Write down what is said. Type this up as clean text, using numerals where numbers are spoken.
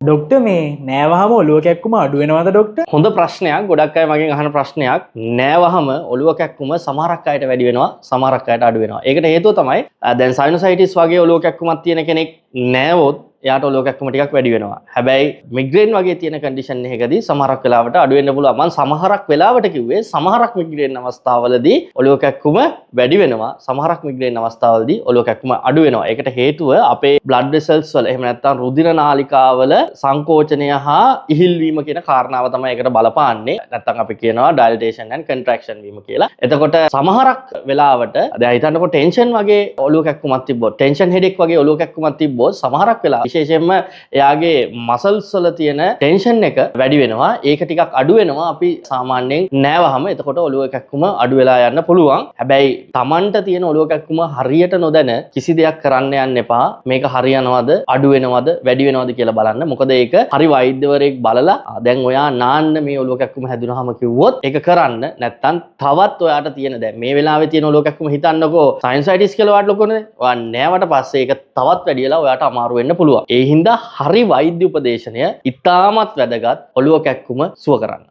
Doctor මේ නෑවහම ඔලුව කැක්කුම අඩු වෙනවද ඩොක්ටර්? හොඳ ප්‍රශ්නයක්. ගොඩක් අය මගෙන් අහන ප්‍රශ්නයක්. නෑවහම ඔලුව කැක්කුම සමහරක් අයට වැඩි වෙනවා, සමහරක් අයට අඩු වෙනවා. ඒකට හේතුව තමයි දැන් සයිනොසයිටිස් වගේ ඔලුව කැක්කුමක් තියෙන කෙනෙක් නෑවොත් එයාට ඔලුව කැක්කුම ටිකක් වැඩි වෙනවා. හැබැයි මිග්‍රේන් වගේ තියෙන කන්ඩිෂන් එකකදී සමහරක් වෙලාවට අඩු වෙන්න පුළුවන්. මම සමහරක් වෙලාවට කිව්වේ සමහරක් මිග්‍රේන් අවස්ථාවලදී ඔලුව කැක්කුම වැඩි වෙනවා. සමහරක් මිග්‍රේන් අවස්ථාවලදී ඔලුව කැක්කුම අඩු වෙනවා. ඒකට හේතුව අපේ බ්ලඩ් වෙසල්ස් වල එහෙම නැත්නම් රුධිර නාලිකාවල සංකෝචනය හා ඉහිල්වීම කියන කාරණාව තමයි ඒකට බලපාන්නේ. නැත්නම් අපි කියනවා ඩයලටේෂන් ඇන්ඩ් කන්ට්‍රැක්ෂන් වීම කියලා. එතකොට සමහරක් වෙලාවට දැන් හිතන්නකො ටෙන්ෂන් වගේ ඔලුව කැක්කුමක් තිබ්බොත්, ටෙන්ෂන් හෙඩෙක් වගේ ඔලුව කැක්කුමක් තිබ්බොත් සමහරක් වෙලාවට විශේෂයෙන්ම එයාගේ මසල්ස් වල තියෙන ටෙන්ෂන් එක වැඩි වෙනවා. ඒක ටිකක් අඩු වෙනවා අපි සාමාන්‍යයෙන් නෑවහම. එතකොට ඔලුව කැක්කුම අඩු වෙලා යන්න පුළුවන්. හැබැයි Tamanට තියෙන ඔලුව කැක්කුම හරියට නොදැන කිසි දෙයක් කරන්න යන්න එපා. මේක හරියනවද, අඩු වෙනවද, වැඩි වෙනවද කියලා බලන්න. මොකද ඒක හරි වෛද්‍යවරයෙක් බලලා දැන් ඔයා නාන්න මේ ඔලුව කැක්කුම හැදුනහම කිව්වොත් ඒක කරන්න. නැත්තම් තවත් ඔයාට තියෙන දැන් මේ වෙලාවේ තියෙන ඔලුව කැක්කුම හිතන්නකෝ සයිනසයිටිස් කියලා වාට ලොකුනේ. ඔයා නෑවට පස්සේ ඒක තවත් වැඩිලා ඔයාට අමාරු වෙන්න පුළුවන්. ඒ හින්දා හරි වෛද්‍ය උපදේශනය ඉතාමත් වැදගත් ඔලුව කැක්කුම සුව කරන්න.